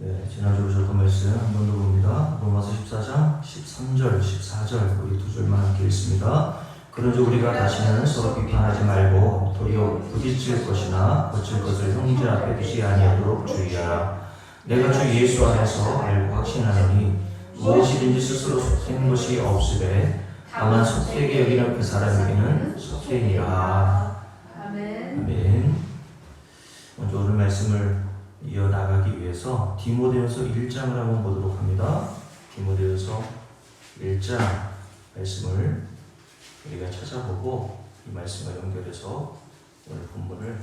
네, 지난주 보셨던 말씀 한 번 더 봅니다. 로마서 14장 13절, 14절 우리 두 줄만 함께 읽습니다. 그런즉 우리가 다시는 서로 비판하지 말고 도리어 부딪힐 것이나 거칠 것을 형제 앞에 두지 아니하도록 주의하라. 내가 주 예수 안에서 알고 확신하노니 무엇이든지 스스로 속된 것이 없으되 다만 속되게 여기는 그 사람에게는 속되니라. 아멘. 먼저 오늘 말씀을 이어나가기 위해서 디모데후서 1장을 한번 보도록 합니다. 디모데후서 1장 말씀을 우리가 찾아보고 이 말씀과 연결해서 오늘 본문을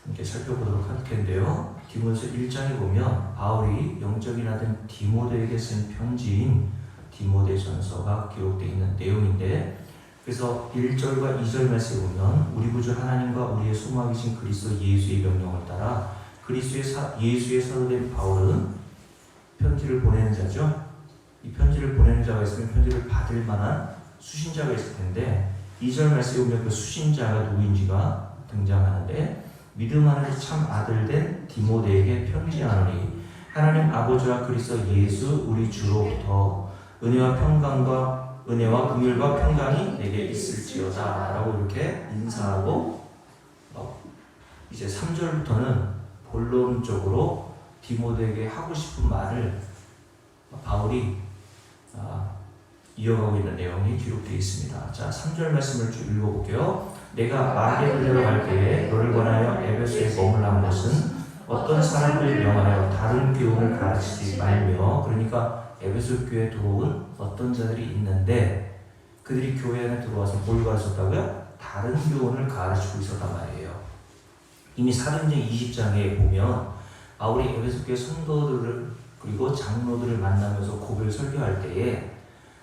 함께 살펴보도록 할 텐데요. 디모데후서 1장에 보면 바울이 영적인 아들 디모데에게 쓴 편지인 디모데전서가 기록되어 있는 내용인데, 그래서 1절과 2절 말씀에 보면 우리 구주 하나님과 우리의 소망이신 그리스도 예수의 명령을 따라 예수의 사도된 바울은 편지를 보내는 자죠. 이 편지를 보내는 자가 있으면 편지를 받을 만한 수신자가 있을 텐데, 2절 말씀에 보면 그 수신자가 누구인지가 등장하는데, 믿음 안에서 참 아들된 디모데에게 편지하노니 하나님 아버지와 그리스도 예수 우리 주로부터 은혜와 긍휼과 평강이 내게 있을지어다 라고 이렇게 인사하고, 이제 3절부터는 본론적으로 디모데에게 하고 싶은 말을 바울이 이어가고 있는 내용이 기록되어 있습니다. 자, 3절 말씀을 쭉 읽어볼게요. 내가 마게도냐로 갈 때에 너를 권하여 에베소에 머물란 것은 어떤 사람들을 명하여 다른 교훈을 가르치지 말며, 그러니까 에베소 교회에 들어온 어떤 자들이 있는데 그들이 교회 안에 들어와서 뭘 가르쳤다고요? 다른 교훈을 가르치고 있었단 말이에요. 이미 사도행전 20장에 보면 바울이 에베소 교회 성도들을 그리고 장로들을 만나면서 고별 설교할 때에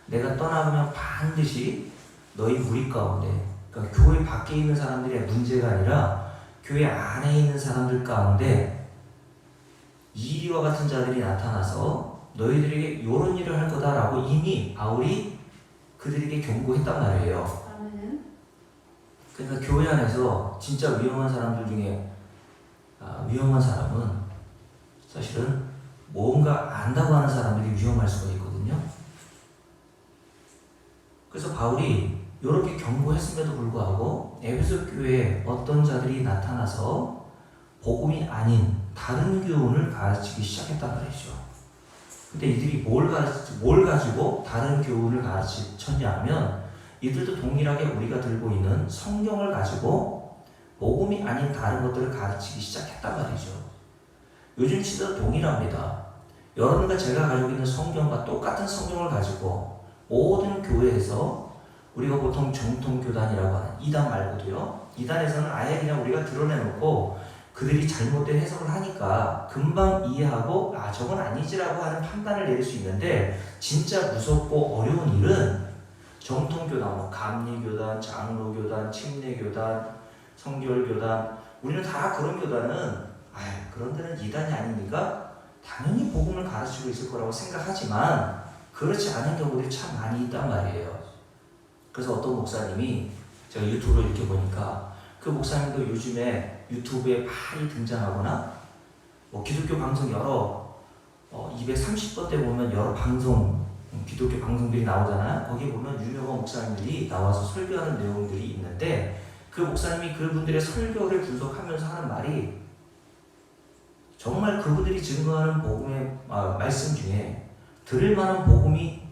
내가 떠나가면 반드시 너희 무리 가운데, 그러니까 교회 밖에 있는 사람들의 문제가 아니라 교회 안에 있는 사람들 가운데 이리와 같은 자들이 나타나서 너희들에게 이런 일을 할 거다라고 이미 바울이 그들에게 경고했단 말이에요. 그러니까 교회 안에서 진짜 위험한 사람들 중에 위험한 사람은 사실은 뭔가 안다고 하는 사람들이 위험할 수가 있거든요. 그래서 바울이 이렇게 경고했음에도 불구하고 에베소 교회에 어떤 자들이 나타나서 복음이 아닌 다른 교훈을 가르치기 시작했단 말이죠. 근데 이들이 뭘 가지고 다른 교훈을 가르쳤냐 하면, 이들도 동일하게 우리가 들고 있는 성경을 가지고 복음이 아닌 다른 것들을 가르치기 시작했단 말이죠. 요즘 시대도 동일합니다. 여러분과 제가 가지고 있는 성경과 똑같은 성경을 가지고 모든 교회에서 우리가 보통 정통교단이라고 하는 이단 말고도요, 이단에서는 아예 그냥 우리가 드러내놓고 그들이 잘못된 해석을 하니까 금방 이해하고 저건 아니지라고 하는 판단을 내릴 수 있는데, 진짜 무섭고 어려운 일은 정통교단, 감리교단, 장로교단, 침례교단, 성결교단, 우리는 다 그런 교단은 그런 데는 이단이 아니니까 당연히 복음을 가르치고 있을 거라고 생각하지만 그렇지 않은 경우들이 참 많이 있단 말이에요. 그래서 어떤 목사님이, 제가 유튜브로 이렇게 보니까 그 목사님도 요즘에 유튜브에 많이 등장하거나 기독교 방송 여러 230번 때 보면 여러 기독교 방송들이 나오잖아요. 거기 보면 유명한 목사님들이 나와서 설교하는 내용들이 있는데, 그 목사님이 그분들의 설교를 분석하면서 하는 말이 정말 그분들이 증거하는 복음의 말씀 중에 들을 만한 복음이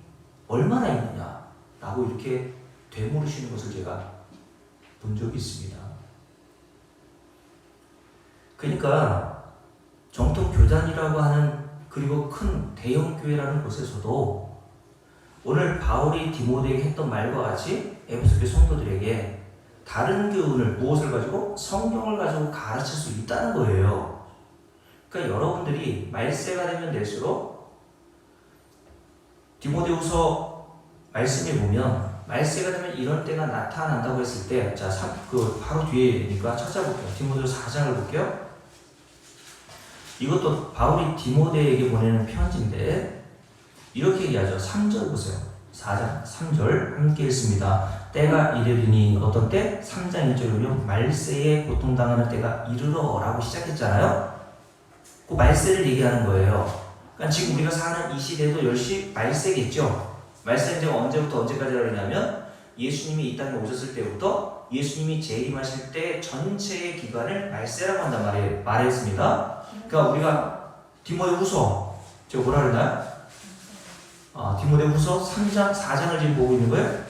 얼마나 있느냐라고 이렇게 되물으시는 것을 제가 본 적이 있습니다. 그러니까 정통교단이라고 하는, 그리고 큰 대형 교회라는 곳에서도 오늘 바울이 디모데에게 했던 말과 같이 에베소 교회 성도들에게 다른 교훈을, 무엇을 가지고? 성경을 가지고 가르칠 수 있다는 거예요. 그러니까 여러분들이 말세가 되면 될수록 디모데후서 말씀에 보면 말세가 되면 이런 때가 나타난다고 했을 때, 바로 뒤에니까 찾아볼게요. 디모데후서 4장을 볼게요. 이것도 바울이 디모데에게 보내는 편지인데 이렇게 얘기하죠. 3절 보세요. 4장 3절 함께 읽습니다. 때가 이르리니, 어떤 때? 3장 1절이면 말세에 고통당하는 때가 이르러라고 시작했잖아요. 그 말세를 얘기하는 거예요. 그러니까 지금 우리가 사는 이 시대도 역시 말세겠죠. 말세 이제 언제부터 언제까지라고 하냐면 예수님이 이 땅에 오셨을 때부터 예수님이 재림하실 때 전체의 기간을 말세라고 한단 말이에요. 말했습니다. 그러니까 우리가 디모데후서 제가 뭐라 그랬나요? 디모데후서 3장 4장을 지금 보고 있는 거예요.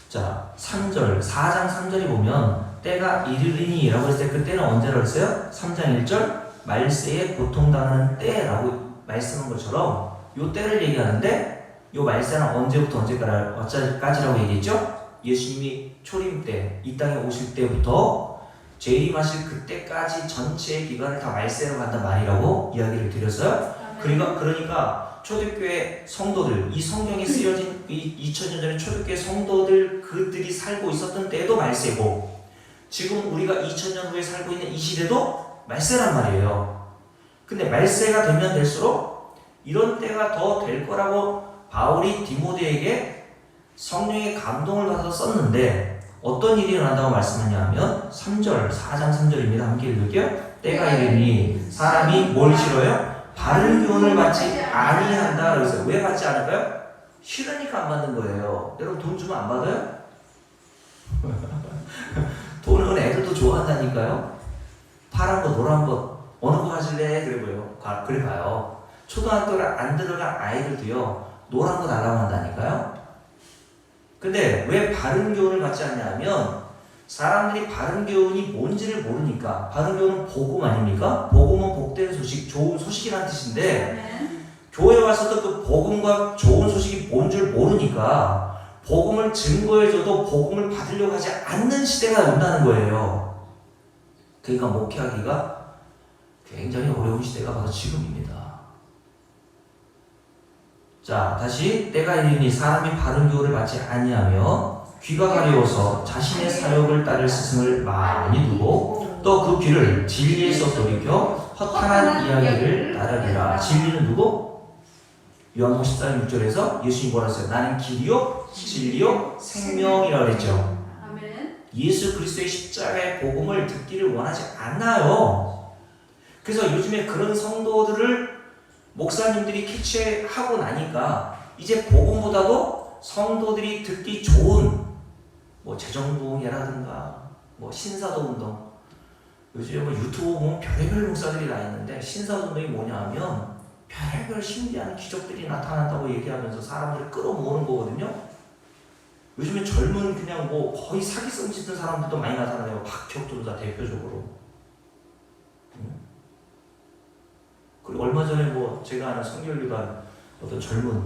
자, 3절 4장 3절이 보면 때가 이르리니 라고 했을 때 그때는 언제라고 했어요? 3장 1절 말세에 고통당하는 때라고 말씀한 것처럼 요 때를 얘기하는데 요 말세는 언제부터 언제까지라고 얘기했죠? 예수님이 초림 때, 이 땅에 오실 때부터 재림하실 그때까지 전체의 기간을 다 말세라고 한단 말이라고 이야기를 드렸어요. 그러니까 초대교회 성도들, 이 성경에 쓰여진 2000년 전에 초대교회 성도들 그들이 살고 있었던 때도 말세고 지금 우리가 2000년 후에 살고 있는 이 시대도 말세란 말이에요. 근데 말세가 되면 될수록 이런 때가 더 될 거라고 바울이 디모데에게 성령의 감동을 받아서 썼는데 어떤 일이 일어난다고 말씀하냐면 3절, 4장 3절입니다. 함께 읽을게요. 때가 이르니 사람이 뭘 싫어요? 바른 교훈을 받지 아니한다. 그래서 왜 받지 않을까요? 싫으니까 안 받는 거예요. 여러분 돈 주면 안 받아요? 돈은 애들도 좋아한다니까요. 파란 거, 노란 거 어느 거 가질래? 그래 봐요. 초등학교를 안 들어간 아이들도요 노란 거 달라고 한다니까요. 근데 왜 바른 교훈을 받지 않냐면 사람들이 바른 교훈이 뭔지를 모르니까. 바른 교훈은 복음 아닙니까? 복음은 복된 소식, 좋은 소식이라는 뜻인데 교회 와서도 그 복음과 좋은 소식이 뭔 줄 모르니까 복음을 증거해줘도 복음을 받으려고 하지 않는 시대가 온다는 거예요. 그러니까 목회하기가 굉장히 어려운 시대가 바로 지금입니다. 자, 다시 때가 이르니 사람이 바른 교훈을 받지 아니하며 귀가 가려워서 자신의 사욕을 따를 스승을 많이 두고 또 그 귀를 진리에서 돌이켜 허탄한 이야기를 따르리라. 진리는 누구? 요한복음 14장 6절에서 예수님이 뭐라 했어요? 나는 길이요 진리요 생명이라고 그랬죠. 예수 그리스도의 십자가의 복음을 듣기를 원하지 않아요. 그래서 요즘에 그런 성도들을 목사님들이 캐치하고 나니까 이제 복음보다도 성도들이 듣기 좋은 뭐 재정부흥회라든가 뭐 신사도운동, 요즘에 뭐 유튜브 보면 별의별 목사들이 다 있는데 신사도운동이 뭐냐 하면 별의별 신비한 기적들이 나타난다고 얘기하면서 사람들을 끌어모으는 거거든요. 요즘에 젊은 그냥 뭐 거의 사기성 짓는 사람들도 많이 나타나요. 박혁준사 대표적으로. 그리고 얼마 전에 뭐 제가 아는 성결교단 어떤 젊은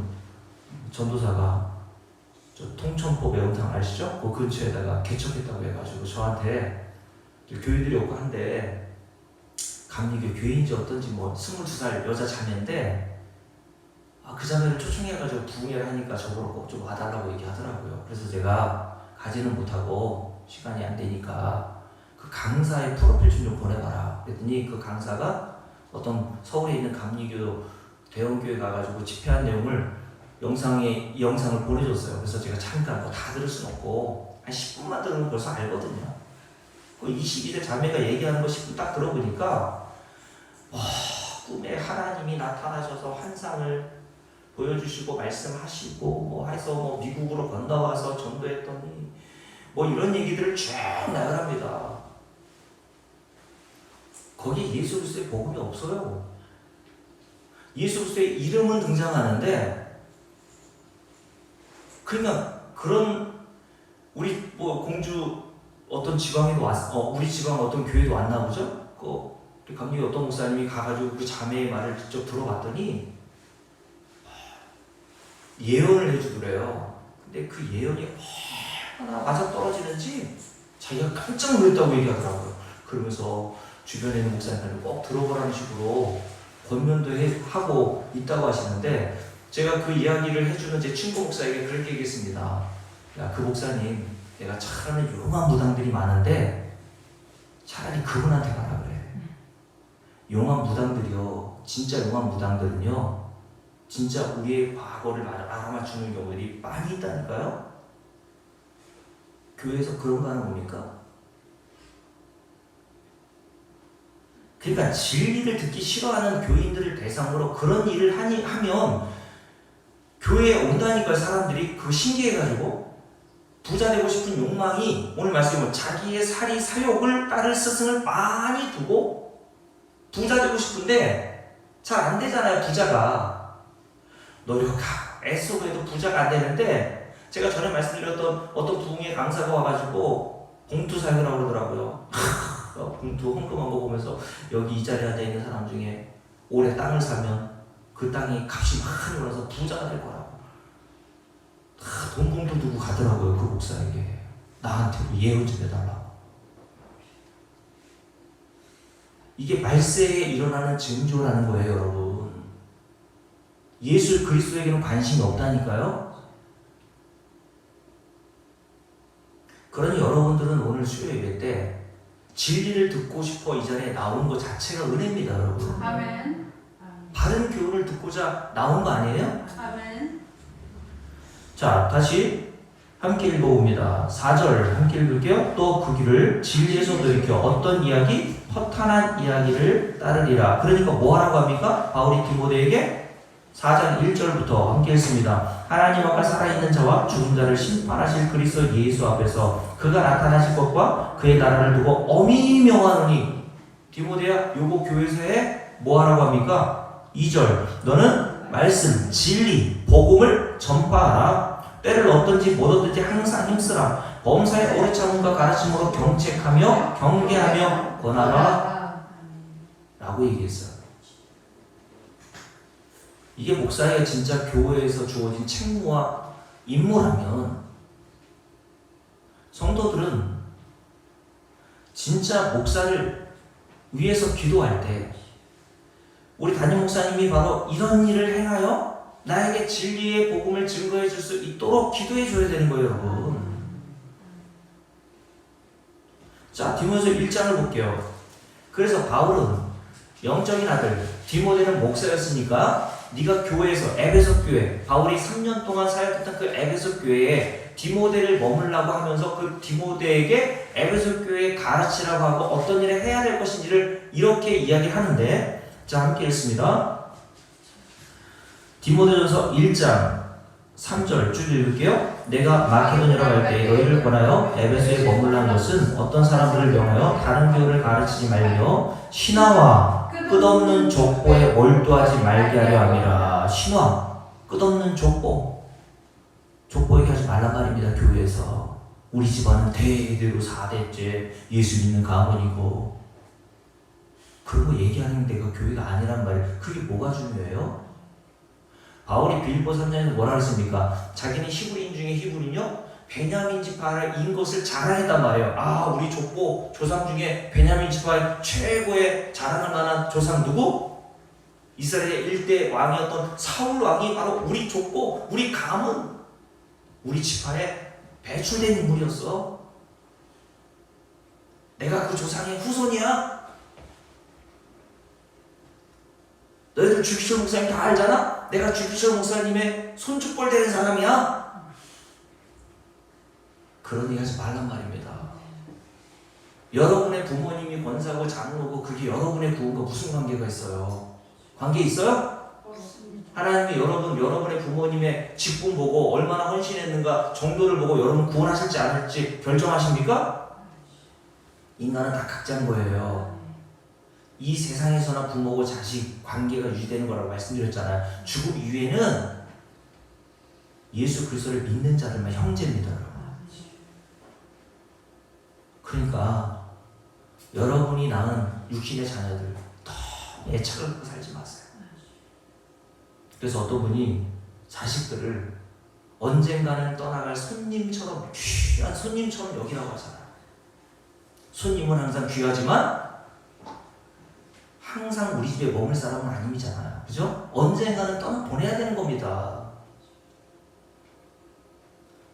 전도사가 저 통천포 매운탕 아시죠? 그 근처에다가 개척했다고 해가지고 저한테 교인들이 오고 한데 감리교 교인인지 어떤지 뭐 22살 여자 자매인데 그 자매를 초청해가지고 부흥회를 하니까 저보고 꼭 좀 와달라고 얘기하더라고요. 그래서 제가 가지는 못하고 시간이 안 되니까 그 강사의 프로필 좀 보내봐라. 그랬더니 그 강사가 어떤 서울에 있는 감리교 대형교회 가가지고 집회한 내용을 영상을 보내줬어요. 그래서 제가 잠깐 뭐 다 들을 순 없고 한 10분만 들으면 벌써 알거든요. 그 22세 자매가 얘기하는 거 10분 딱 들어보니까 꿈에 하나님이 나타나셔서 환상을 보여주시고 말씀하시고 뭐 해서 뭐 미국으로 건너와서 전도했더니 뭐 이런 얘기들을 쭉 나열합니다. 거기에 예수 그리스도의 복음이 없어요. 예수 그리스도의 이름은 등장하는데 그러니까 그런 우리 뭐 공주 어떤 지방에도 우리 지방 어떤 교회도 왔나 보죠? 우리 감리교 어떤 목사님이 가가지고 그 자매의 말을 직접 들어봤더니 예언을 해주더래요. 근데 그 예언이 얼마나 맞아 떨어지는지 자기가 깜짝 놀랐다고 얘기하더라고요. 그러면서 주변에 있는 목사님들은 꼭 들어보라는 식으로 권면도 하고 있다고 하시는데 제가 그 이야기를 해주는 제 친구 목사에게 그렇게 얘기했습니다. 야, 그 목사님, 내가 잘하는 용한 무당들이 많은데 차라리 그분한테 가라 그래. 용한 무당들이요, 진짜 용한 무당들은요, 진짜 우리의 과거를 알아맞추는 경우들이 많이 있다니까요. 교회에서 그런 거 하는 겁니까? 그러니까 진리를 듣기 싫어하는 교인들을 대상으로 그런 일을 하면 교회에 온다니까 사람들이 그거 신기해가지고 부자 되고 싶은 욕망이 오늘 말씀은 자기의 살이 사욕을 따를 스승을 많이 두고 부자 되고 싶은데 잘 안 되잖아요. 부자가 애써도 해도 부자가 안 되는데 제가 전에 말씀드렸던 어떤 부흥의 강사가 와가지고 봉투 사용이라고 그러더라고요. 봉투 헌금한 거 보면서 여기 이 자리에 앉아 있는 사람 중에 올해 땅을 사면 그 땅이 값이 많이 올라서 부자가 될 거라고. 돈 봉투 두고 가더라고요. 그 목사에게. 나한테도 예언 좀 해달라고. 이게 말세에 일어나는 징조라는 거예요, 여러분. 예수 그리스도에게는 관심이 없다니까요. 그러니 여러분들은 오늘 수요 예배 때 진리를 듣고 싶어 이 자리에 나온 것 자체가 은혜입니다, 여러분. 아멘. 바른 교훈을 듣고자 나온 거 아니에요? 아멘. 자, 다시 함께 읽어봅니다. 4절 함께 읽을게요. 또 그 길을 진리에서 돌이켜 어떤 이야기? 허탄한 이야기를 따르리라. 그러니까 뭐 하라고 합니까? 바울이 디모데에게 4장 1절부터 함께 읽습니다. 하나님 앞에 살아있는 자와 죽은 자를 심판하실 그리스도 예수 앞에서 그가 나타나실 것과 그의 나라를 두고 엄히 명하노니. 디모데야, 요거 교회에서 해? 뭐 하라고 합니까? 2절 너는 말씀, 진리, 복음을 전파하라. 때를 얻든지 못 얻든지 항상 힘쓰라. 범사의 오래 참음과 가르침으로 경책하며 경계하며 권하라. 라고 얘기했어요. 이게 목사에게 진짜 교회에서 주어진 책무와 임무라면 성도들은 진짜 목사를 위해서 기도할 때 우리 담임 목사님이 바로 이런 일을 행하여 나에게 진리의 복음을 증거해 줄 수 있도록 기도해 줘야 되는 거예요, 여러분. 자, 디모데서 1장을 볼게요. 그래서 바울은 영적인 아들 디모데는 목사였으니까 네가 교회에서 에베소 교회, 바울이 3년 동안 사역했던 그 에베소 교회에 디모데를 머물라고 하면서 그 디모데에게 에베소 교회에 가르치라고 하고 어떤 일을 해야 될 것인지를 이렇게 이야기하는데, 자, 함께 읽습니다. 디모데전서 1장 3절 쭉 읽을게요. 내가 마케도냐로 갈 때 너희를 권하여 에베소에 머물란 것은 어떤 사람들을 명하여 다른 교훈을 가르치지 말며 신화와 끝없는 족보에 몰두하지 말게 하려 함이라. 신화, 끝없는 족보 얘기하지 말란 말입니다. 교회에서 우리 집안은 대대로 4대째 예수 믿는 가문이고 그런 거 얘기하는 데가 교회가 아니란 말이에요. 그게 뭐가 중요해요? 바울이 빌립보 3장에서 뭐라 그랬습니까? 자기는 히브리인 중에 히브리인요? 베냐민 지파인 것을 자랑했단 말이에요. 아, 우리 족보 조상 중에 베냐민 지파의 최고의 자랑할 만한 조상 누구? 이스라엘의 1대 왕이었던 사울 왕이 바로 우리 족보, 우리 가문, 우리 지파에 배출된 인물이었어. 내가 그 조상의 후손이야. 너희들 주기철 목사님 다 알잖아? 내가 주기철 목사님의 손주뻘 되는 사람이야. 그런 얘기 하지 말란 말입니다. 여러분의 부모님이 권사고 장로고 그게 여러분의 구원과 무슨 관계가 있어요? 관계 있어요? 하나님이 여러분의 부모님의 직분 보고 얼마나 헌신했는가 정도를 보고 여러분 구원하실지 안 할지 결정하십니까? 인간은 다 각자인 거예요. 이 세상에서나 부모고 자식 관계가 유지되는 거라고 말씀드렸잖아요. 죽음 이후에는 예수 그리스도를 믿는 자들만 형제입니다. 그러니까 여러분이 낳은 육신의 자녀들 너무 애착을 갖고 살지 마세요. 그래서 어떤 분이 자식들을 언젠가는 떠나갈 손님처럼, 귀한 손님처럼 여기라고 하잖아요. 손님은 항상 귀하지만 항상 우리 집에 머물 사람은 아님이잖아요. 그죠? 언젠가는 보내야 되는 겁니다.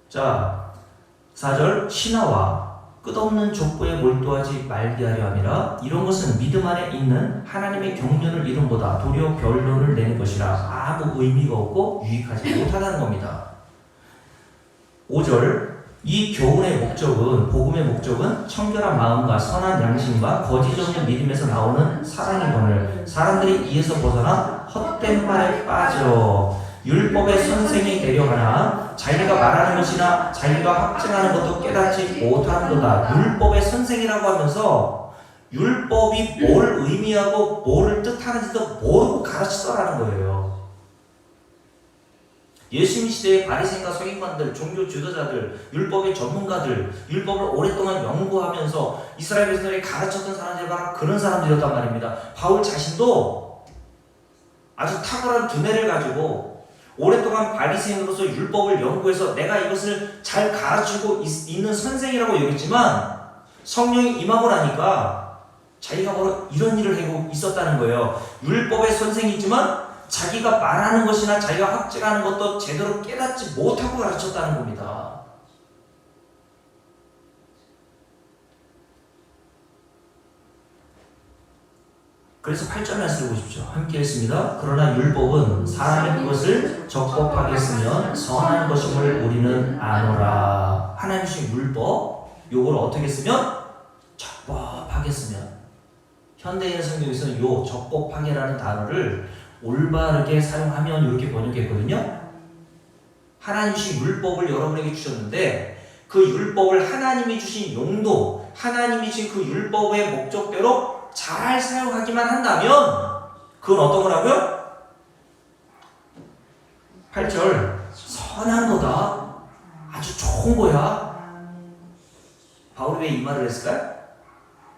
자, 4절 신화와 끝없는 족보에 몰두하지 말게 하려 함이라. 이런 것은 믿음 안에 있는 하나님의 경륜을 이름보다 도리어 결론을 내는 것이라 아무 의미가 없고 유익하지 못하다는 겁니다. 5절 이 교훈의 목적은, 복음의 목적은 청결한 마음과 선한 양심과 거짓 없는 믿음에서 나오는 사랑이거늘 사람들이 이에서 벗어나 헛된 말에 빠져 율법의 선생이 되려 하나 자기가 말하는 것이나 자기가 확증하는 것도 깨닫지 못하는도다. 율법의 선생이라고 하면서 율법이 뭘 의미하고 뭐를 뜻하는지도 모르고 가르치더라는 거예요. 예수님 시대의 바리새인과 서기관들, 종교 지도자들, 율법의 전문가들, 율법을 오랫동안 연구하면서 이스라엘 백성들이 가르쳤던 사람들이 바로 그런 사람들이었단 말입니다. 바울 자신도 아주 탁월한 두뇌를 가지고 오랫동안 바리새인으로서 율법을 연구해서 내가 이것을 잘 가르치고 있는 선생이라고 여겼지만 성령이 임하고 나니까 자기가 바로 이런 일을 하고 있었다는 거예요. 율법의 선생이지만 자기가 말하는 것이나 자기가 확증하는 것도 제대로 깨닫지 못하고 가르쳤다는 겁니다. 그래서 8절 말씀을 보십시오. 함께 읽습니다. 그러나 율법은 사람이 그것을 적법하게 쓰면 선한 것임을 우리는 아노라. 하나님 주신 율법, 요걸 어떻게 쓰면? 적법하게 쓰면. 현대인 성경에서는 요 적법하게라는 단어를 올바르게 사용하면 이렇게 번역했거든요. 하나님 주신 율법을 여러분에게 주셨는데 그 율법을 하나님이 주신 용도, 하나님이 주신 그 율법의 목적대로 잘 사용하기만 한다면 그건 어떤 거라고요? 8절 선한 거다. 아주 좋은 거야. 바울이 왜 이 말을 했을까요?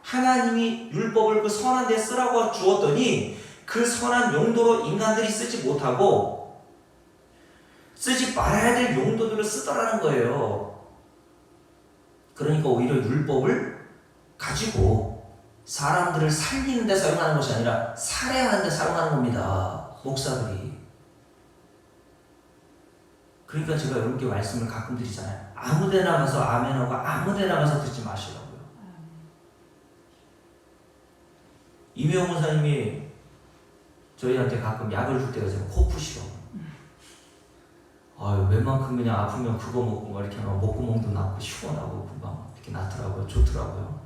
하나님이 율법을 그 선한 데 쓰라고 주었더니 그 선한 용도로 인간들이 쓰지 못하고 쓰지 말아야 될 용도들을 쓰더라는 거예요. 그러니까 오히려 율법을 가지고 사람들을 살리는 데 사용하는 것이 아니라 살해하는 데 사용하는 겁니다. 목사들이. 그러니까 제가 여러분께 말씀을 가끔 드리잖아요. 아무 데나 가서 아멘하고 아무 데나 가서 듣지 마시라고요. 이명훈 목사님이 저희한테 가끔 약을 줄 때가 있어요. 코 푸시라고. 아유, 웬만큼 그냥 아프면 그거 먹고 막 이렇게 하면 목구멍도 낫고 시원하고 금방 이렇게 낫더라고요. 좋더라고요.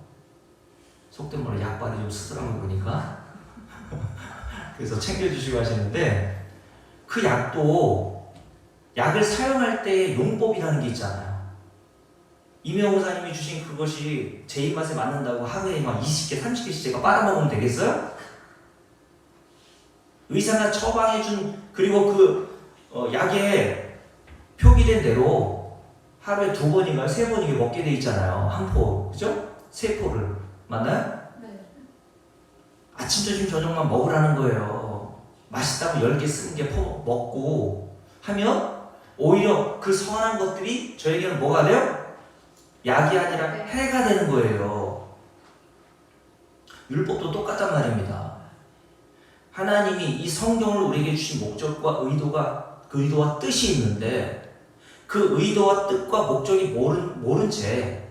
속된 말로 약발이 좀 쓰더라고요. 보니까. 그래서 챙겨주시고 하시는데 그 약도 약을 사용할 때의 용법이라는 게 있잖아요. 이명호 사님이 주신 그것이 제 입맛에 맞는다고 하루에 막 20개, 30개씩 제가 빨아먹으면 되겠어요? 의사가 처방해준 그리고 그 약에 표기된 대로 하루에 2번인가 3번인가 먹게 돼 있잖아요. 한 포, 그죠? 3포를. 맞나요? 네. 아침, 점심, 저녁만 먹으라는 거예요. 맛있다고 10개 쓰는 게 먹고 하면 오히려 그 선한 것들이 저에게는 뭐가 돼요? 약이 아니라 해가 되는 거예요. 율법도 똑같단 말입니다. 하나님이 이 성경을 우리에게 주신 목적과 그 의도와 뜻이 있는데 그 의도와 뜻과 목적이 모른 채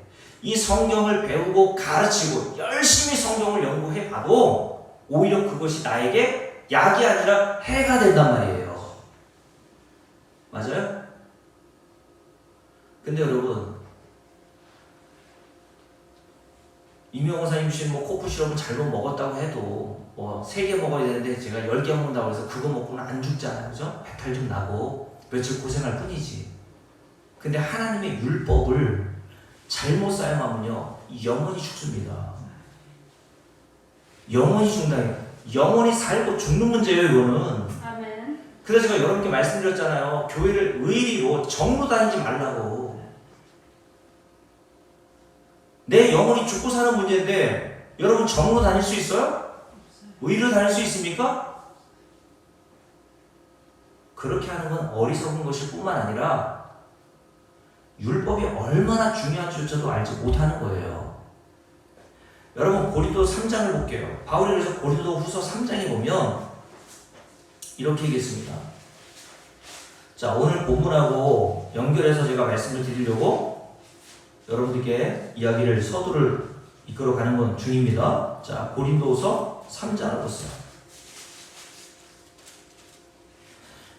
이 성경을 배우고 가르치고 열심히 성경을 연구해 봐도 오히려 그것이 나에게 약이 아니라 해가 된단 말이에요. 맞아요? 근데 여러분, 이명호 사님 주신 코프 시럽을 잘못 먹었다고 해도 3개 먹어야 되는데 제가 10개 먹는다고 해서 그거 먹고는 안 죽잖아요. 그죠? 배탈 좀 나고 며칠 고생할 뿐이지. 근데 하나님의 율법을 잘못 사용하면요 영원히 죽습니다. 영원히 죽는다. 영원히 살고 죽는 문제예요. 이거는. 아멘. 그래서 제가 여러분께 말씀드렸잖아요. 교회를 의리로 정으로 다니지 말라고. 내 영혼이 죽고 사는 문제인데 여러분 정으로 다닐 수 있어요? 의리로 다닐 수 있습니까? 그렇게 하는 건 어리석은 것일 뿐만 아니라 율법이 얼마나 중요한지조차도 알지 못하는 거예요. 여러분 고린도 3장을 볼게요. 바울이 그래서 고린도 후서 3장에 보면 이렇게 얘기했습니다. 자, 오늘 본문하고 연결해서 제가 말씀을 드리려고 여러분들께 이야기를 서두를 이끌어가는 건 중입니다. 자, 고린도후서 3장을 보세요.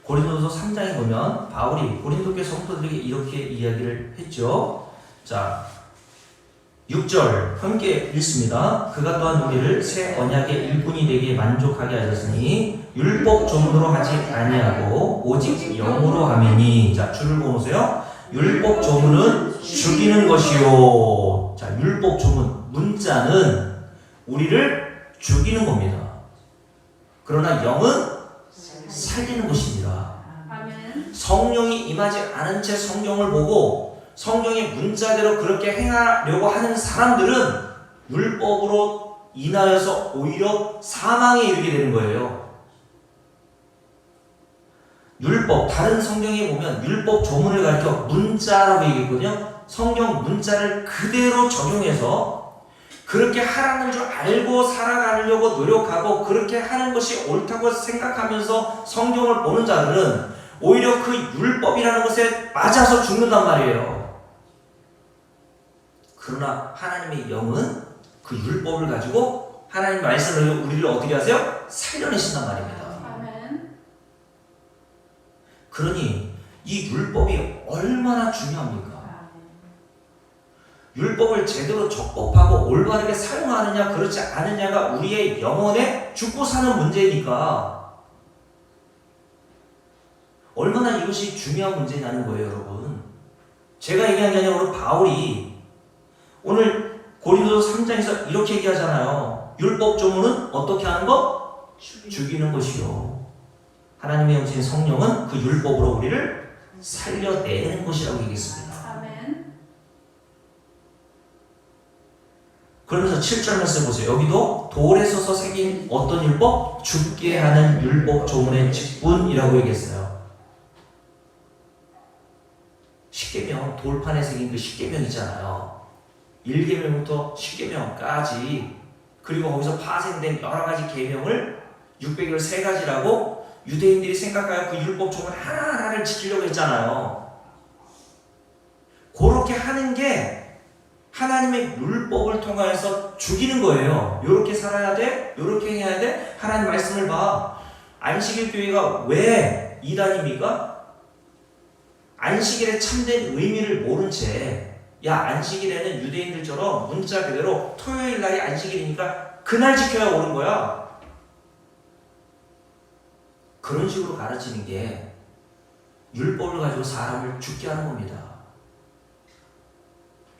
고린도후서 3장에 보면 바울이 고린도교 성도들에게 이렇게 이야기를 했죠. 자, 6절 함께 읽습니다. 그가 또한 우리를 새 언약의 일꾼이 되게 만족하게 하셨으니 율법 조문으로 하지 아니하고 오직 영으로 함이니. 자, 줄을 보세요. 율법 조문은 죽이는 것이요. 자, 율법 조문 문자는 우리를 죽이는 겁니다. 그러나 영은 살리는 것입니다. 성령이 임하지 않은 채 성경을 보고 성경의 문자대로 그렇게 행하려고 하는 사람들은 율법으로 인하여서 오히려 사망에 이르게 되는 거예요. 율법, 다른 성경에 보면 율법 조문을 가리켜 문자라고 얘기했거든요. 성경 문자를 그대로 적용해서 그렇게 하라는 줄 알고 살아가려고 노력하고 그렇게 하는 것이 옳다고 생각하면서 성경을 보는 자들은 오히려 그 율법이라는 것에 맞아서 죽는단 말이에요. 그러나 하나님의 영은 그 율법을 가지고 하나님 말씀을 우리를 어떻게 하세요? 살려내신단 말입니다. 그러니 이 율법이 얼마나 중요합니까? 율법을 제대로 적법하고 올바르게 사용하느냐 그렇지 않느냐가 우리의 영혼에 죽고 사는 문제니까 얼마나 이것이 중요한 문제냐는 거예요, 여러분. 제가 얘기한 게 아니라 오늘 바울이 오늘 고린도서 3장에서 이렇게 얘기하잖아요. 율법 조문은 어떻게 하는 것? 죽이는 것이요. 하나님의 영신 성령은 그 율법으로 우리를 살려내는 것이라고 얘기했습니다. 그러면서 7절 말씀 보세요. 여기도 돌에 서서 새긴 어떤 율법? 죽게 하는 율법 조문의 직분이라고 얘기했어요. 십계명, 돌판에 새긴 그 십계명이잖아요. 1계명부터 10계명까지 그리고 거기서 파생된 여러 가지 계명을 613가지라고 유대인들이 생각하여 그 율법 조문 하나하나를 지키려고 했잖아요. 그렇게 하는 게 하나님의 율법을 통하여서 죽이는 거예요. 요렇게 살아야 돼, 요렇게 해야 돼. 하나님 말씀을 봐. 안식일 교회가 왜 이단입니까? 안식일의 참된 의미를 모른 채 야, 안식일에는 유대인들처럼 문자 그대로 토요일 날이 안식일이니까 그날 지켜야 옳은 거야. 그런 식으로 가르치는 게 율법을 가지고 사람을 죽게 하는 겁니다.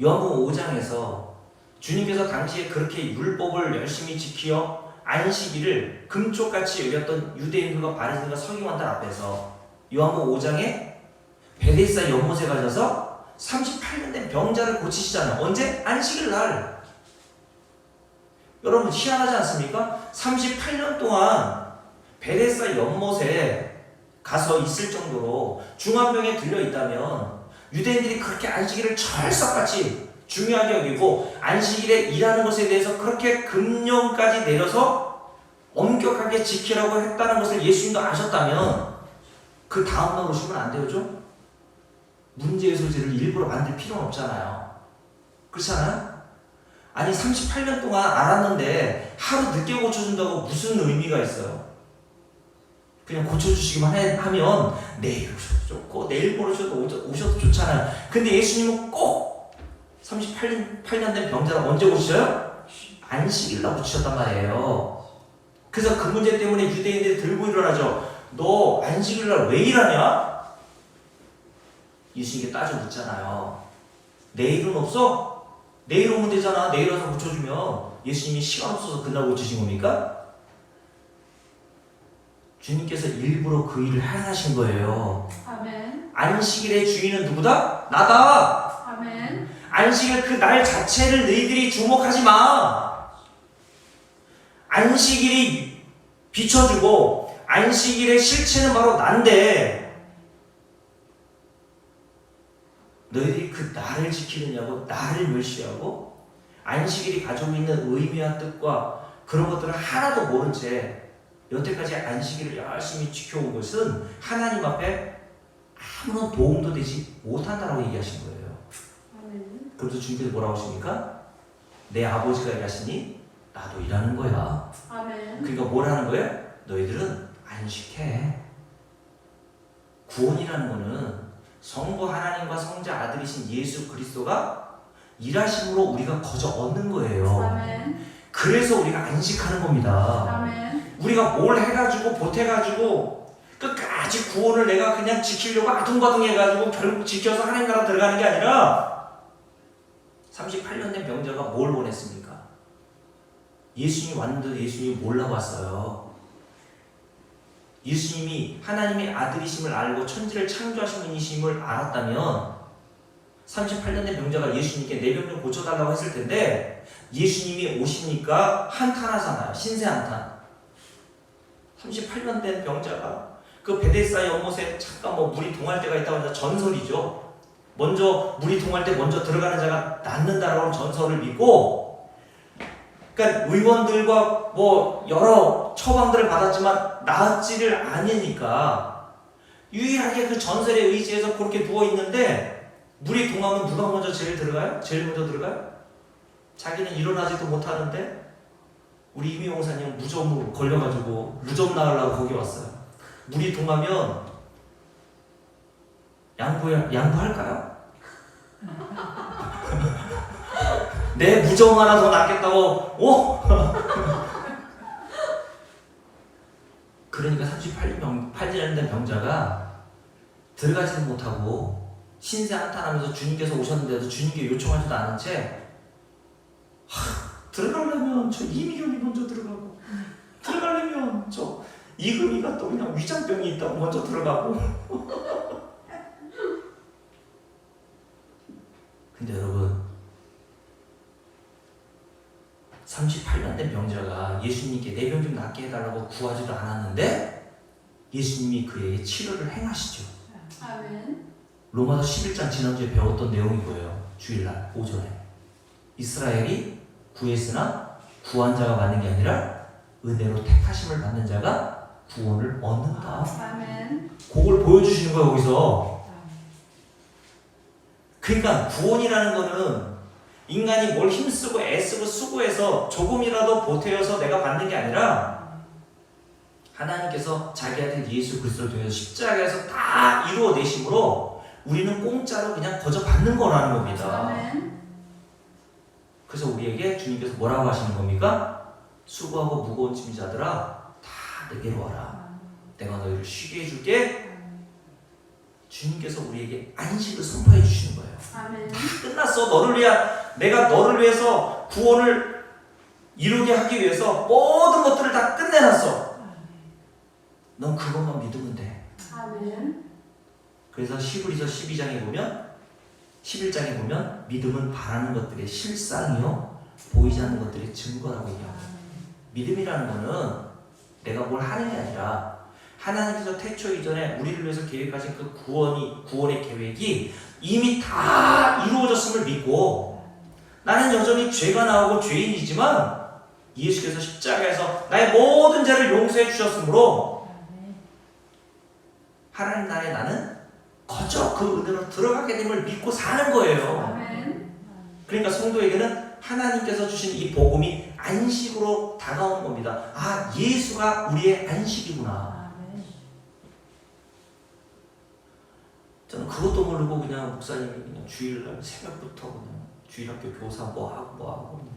요한복음 5장에서 주님께서 당시에 그렇게 율법을 열심히 지키어 안식일을 금쪽같이 여겼던 유대인들과 바리새인과 서기관들 앞에서 요한복음 5장에 베데스다 연못에 가셔서 38년 된 병자를 고치시잖아요. 언제? 안식일 날. 여러분 희한하지 않습니까? 38년 동안 베데스다 연못에 가서 있을 정도로 중환병에 들려 있다면 유대인들이 그렇게 안식일을 철석같이 중요하게 여기고 안식일에 일하는 것에 대해서 그렇게 금령까지 내려서 엄격하게 지키라고 했다는 것을 예수님도 아셨다면 그 다음날 오시면 안 되죠? 문제의 소지를 일부러 만들 필요는 없잖아요. 그렇잖아요? 아니 38년 동안 알았는데 하루 늦게 고쳐준다고 무슨 의미가 있어요? 그냥 고쳐주시기만 하면 내일 오셔도 좋고 내일 오셔도 좋잖아요. 근데 예수님은 꼭 38년 된 병자를 언제 고치셔요? 안식일날 고치셨단 말이에요. 그래서 그 문제 때문에 유대인들이 들고 일어나죠. 너 안식일날 왜 일하냐? 예수님께 따져 묻잖아요. 내일은 없어? 내일 오면 되잖아. 내일 와서 고쳐주면. 예수님이 시간 없어서 그날 고치신 겁니까? 주님께서 일부러 그 일을 하신 거예요. 아멘. 안식일의 주인은 누구다? 나다. 아멘. 안식일 그 날 자체를 너희들이 주목하지 마. 안식일이 비춰주고 안식일의 실체는 바로 난데 너희들이 그 나를 지키느냐고 나를 멸시하고 안식일이 가지고 있는 의미와 뜻과 그런 것들을 하나도 모른 채 여태까지 안식일을 열심히 지켜온 것은 하나님 앞에 아무런 도움도 되지 못한다라고 얘기하신 거예요. 아멘. 그래서 주님께서 뭐라고 하십니까? 내 아버지가 일하시니 나도 일하는 거야. 아멘. 그러니까 뭘 하는 거예요? 너희들은 안식해. 구원이라는 거는 성부 하나님과 성자 아들이신 예수 그리스도가 일하심으로 우리가 거저 얻는 거예요. 아멘. 그래서 우리가 안식하는 겁니다. 아멘. 우리가 뭘 해가지고 보태가지고 끝까지 구원을 내가 그냥 지키려고 아둥바둥 해가지고 결국 지켜서 하나님 나라 들어가는 게 아니라 38년 된 병자가 뭘 원했습니까? 예수님이 왔는데 예수님이 몰라봤어요. 예수님이 하나님의 아들이심을 알고 천지를 창조하신 분이심을 알았다면 38년 된 병자가 예수님께 내 병 좀 고쳐달라고 했을 텐데 예수님이 오시니까 한탄하잖아요. 신세 한탄. 38년 된 병자가 그 베데스다 연못에 잠깐 물이 동할 때가 있다고 해서 전설이죠. 먼저 물이 동할 때 먼저 들어가는 자가 낫는다라고 하는 전설을 믿고, 그러니까 의원들과 여러 처방들을 받았지만 나았지를 않으니까 유일하게 그 전설에 의지해서 그렇게 누워 있는데 물이 동하면 누가 먼저 제일 들어가요? 제일 먼저 들어가요? 자기는 일어나지도 못하는데 우리 이미 목사님 무좀으로 걸려가지고 무좀 나으려고 거기 왔어요. 물이 동하면 양보할까요? 내 무좀 하나 더 낫겠다고, 그러니까 38년 된 병자가 들어가지도 못하고 신세 한탄하면서 주님께서 오셨는데도 주님께 요청하지도 않은 채 들어가려면 저 이미경이 먼저 들어가고 들어가려면 저 이금희가 또 그냥 위장병이 있다고 먼저 들어가고 근데 여러분 38년 된 병자가 예수님께 내 병 좀 낫게 해달라고 구하지도 않았는데 예수님이 그에게 치료를 행하시죠. 아멘. 로마서 11장 지난주에 배웠던 내용이 뭐예요? 주일날 오전에 이스라엘이 구했으나 구한 자가 받는 게 아니라 은혜로 택하심을 받는 자가 구원을 얻는다. 아멘. 그걸 보여주시는 거예요 거기서. 그러니까 구원이라는 거는 인간이 뭘 힘쓰고 애쓰고 수고해서 조금이라도 보태어서 내가 받는 게 아니라 하나님께서 자기 아들 예수 그리스도를 통해서 십자가에서 다 이루어내심으로 우리는 공짜로 그냥 거저 받는 거라는 겁니다. 아멘. 그래서 우리에게 주님께서 뭐라고 하시는 겁니까? 수고하고 무거운 짐 자들아 다 내게로 와라. 내가 너희를 쉬게 해줄게. 주님께서 우리에게 안식을 선포해 주시는 거예요. 아멘. 끝났어. 내가 너를 위해서 구원을 이루게 하기 위해서 모든 것들을 다 끝내놨어. 넌 그것만 믿으면 돼. 아멘. 그래서 히브리서 12장에 보면 11장에 보면 믿음은 바라는 것들의 실상이요 보이지 않는 것들의 증거라고 얘기합니다. 믿음이라는 거는 내가 뭘 하는 게 아니라 하나님께서 태초 이전에 우리를 위해서 계획하신 그 구원의 계획이 이미 다 이루어졌음을 믿고 나는 여전히 죄가 나오고 죄인이지만 예수께서 십자가에서 나의 모든 죄를 용서해 주셨으므로 하나님 나라에 나는 거저 그 은혜로 들어가게 됨을 믿고 사는 거예요. 아멘. 그러니까 성도에게는 하나님께서 주신 이 복음이 안식으로 다가오는 겁니다. 아, 예수가 우리의 안식이구나. 저는 그것도 모르고 그냥 목사님이 그냥 주일날 새벽부터 그냥 주일학교 교사 뭐하고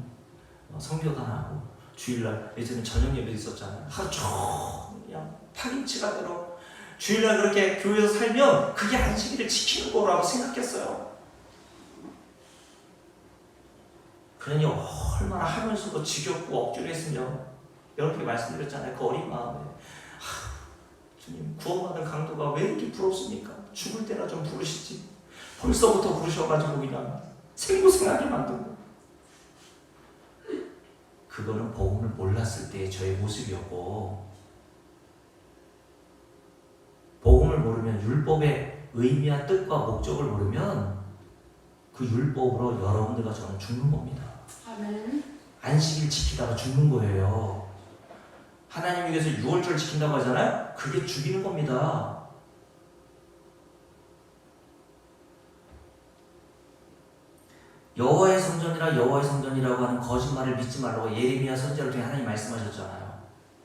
그냥 성교단하고 주일날 예전에 저녁 예배 있었잖아요. 하루 종일 그냥 파김치가 들어 주일날 그렇게 교회에서 살면 그게 안식일을 지키는 거라고 생각했어요. 그러니 얼마나 하면서도 지겹고 억지로 했으면 여러분께 말씀드렸잖아요. 그 어린 마음에 주님 구원받은 강도가 왜 이렇게 부럽습니까? 죽을 때나 좀 부르시지. 벌써부터 부르셔가지고 그냥 생고생하게 만들고. 그거는 복음을 몰랐을 때의 저의 모습이었고 복음을 모르면 율법의 의미와 뜻과 목적을 모르면 그 율법으로 여러분들과 저는 죽는 겁니다. 아멘. 안식일 지키다가 죽는 거예요. 하나님이 위해서 6월절 지킨다고 하잖아요. 그게 죽이는 겁니다. 여호와의 성전이라고 하는 거짓말을 믿지 말라고 예레미야 선지자를 통해 하나님 말씀하셨잖아요.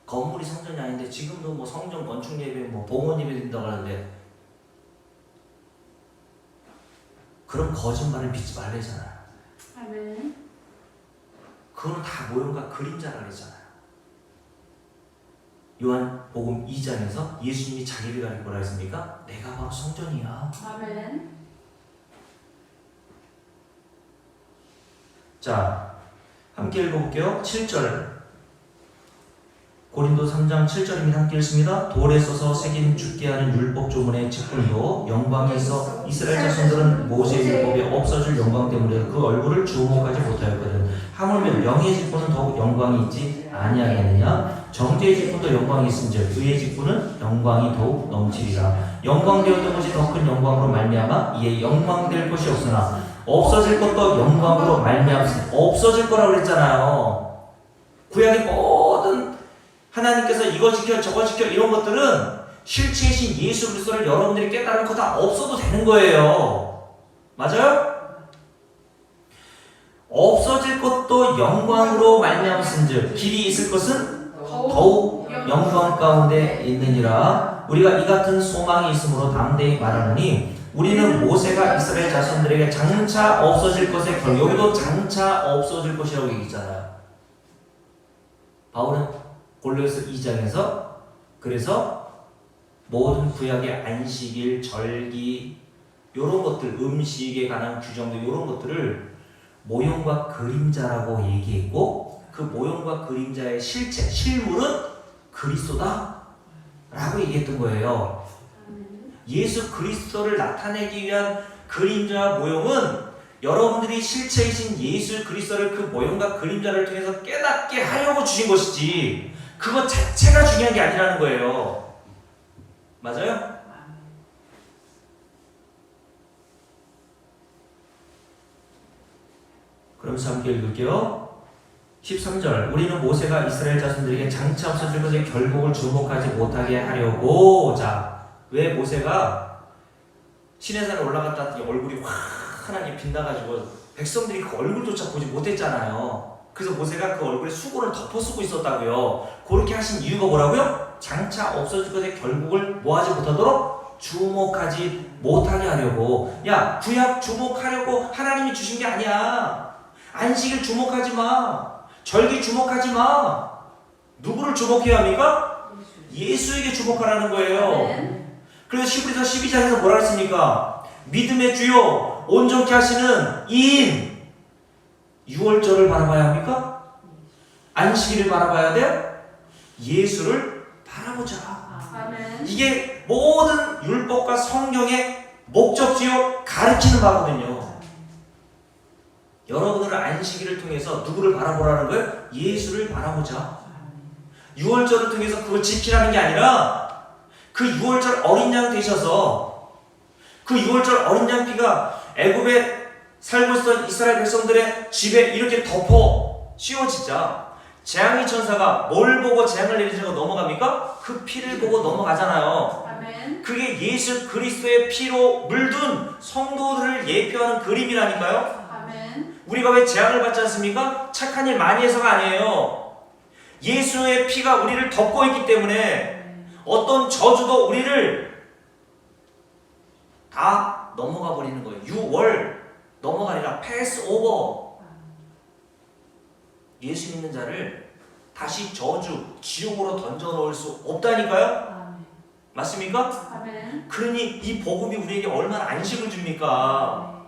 건물이 성전이 아닌데 지금도 성전 건축 예배 봉헌 예배 드린다고 하는데 그런 거짓말을 믿지 말래잖아요. 아멘. 그거는 다 모형과 그림자라 그랬잖아요. 요한복음 2장에서 예수님이 자기를 가리고 뭐라 했습니까? 내가 바로 성전이야. 아멘. 자, 함께 읽어볼게요. 7절. 고린도 3장 7절입니다. 함께 읽습니다. 돌에 써서 새긴 죽게 하는 율법 조문의 직분도 영광에 있어 이스라엘 자손들은 모세의 율법에 없어질 영광 때문에 그 얼굴을 주목하지 못하였거든. 하물며 영의 직분은 더욱 영광이 있지 아니하겠느냐? 정죄의 직분도 영광이 있은즉 의의 직분은 영광이 더욱 넘치리라. 영광되었던 것이 더 큰 영광으로 말미암아 이에 영광될 것이 없으나 없어질 것도 영광으로 말미암아 없어질 거라고 그랬잖아요. 구약의 모든 하나님께서 이거 지켜 저거 지켜 이런 것들은 실체이신 예수 그리스도를 여러분들이 깨달으면 그거 다 없어도 되는 거예요. 맞아요? 없어질 것도 영광으로 말미암았은즉 길이 있을 것은 더욱 영광 가운데 있느니라. 우리가 이 같은 소망이 있으므로 담대히 말하노니 우리는 모세가 이스라엘 자손들에게 장차 없어질 것에 여기도 장차 없어질 것이라고 얘기했잖아요. 바울은 골로새 2장에서 그래서 모든 구약의 안식일, 절기 이런 것들, 음식에 관한 규정들 이런 것들을 모형과 그림자라고 얘기했고 그 모형과 그림자의 실체, 실물은 그리스도다 라고 얘기했던 거예요. 예수 그리스도를 나타내기 위한 그림자 모형은 여러분들이 실체이신 예수 그리스도를 그 모형과 그림자를 통해서 깨닫게 하려고 주신 것이지 그것 자체가 중요한 게 아니라는 거예요. 맞아요? 그럼 함께 읽을게요. 13절. 우리는 모세가 이스라엘 자손들에게 장차 없어질 것의 결국을 주목하지 못하게 하려고. 자, 왜 모세가 시내산에 올라갔다 얼굴이 환하게 빛나가지고 백성들이 그 얼굴조차 보지 못했잖아요. 그래서 모세가 그 얼굴에 수건을 덮어 쓰고 있었다고요. 그렇게 하신 이유가 뭐라고요? 장차 없어질 것의 결국을 뭐하지 못하도록 주목하지 못하게 하려고. 야, 구약 주목하려고 하나님이 주신 게 아니야. 안식일 주목하지 마. 절기 주목하지 마. 누구를 주목해야 합니까? 예수에게 주목하라는 거예요. 그래서 히브리서 12장에서 뭐라 했습니까? 믿음의 주요 온전케 하시는 이인. 6월절을 바라봐야 합니까? 안식일을 바라봐야 돼요? 예수를 바라보자. 아멘. 이게 모든 율법과 성경의 목적지요 가르치는 바거든요. 여러분들은 안식일을 통해서 누구를 바라보라는 거예요? 예수를 바라보자. 6월절을 통해서 그걸 지키라는 게 아니라 그 6월절 어린 양 되셔서 그 6월절 어린 양 피가 애굽에 살고 있었던 이스라엘 백성들의 집에 이렇게 덮어 씌워지자 재앙의 천사가 뭘 보고 재앙을 내리자고 넘어갑니까? 그 피를 보고 넘어가잖아요. 아멘. 그게 예수 그리스도의 피로 물든 성도들을 예표하는 그림이라니까요. 아멘. 우리가 왜 재앙을 받지 않습니까? 착한 일 많이 해서가 아니에요. 예수의 피가 우리를 덮고 있기 때문에 어떤 저주도 우리를 다 넘어가 버리는 거예요. 6월 넘어가리라. 패스 오버. 예수 믿는 자를 다시 저주, 지옥으로 던져 넣을 수 없다니까요? 맞습니까? 아멘. 그러니 이 복음이 우리에게 얼마나 안식을 줍니까?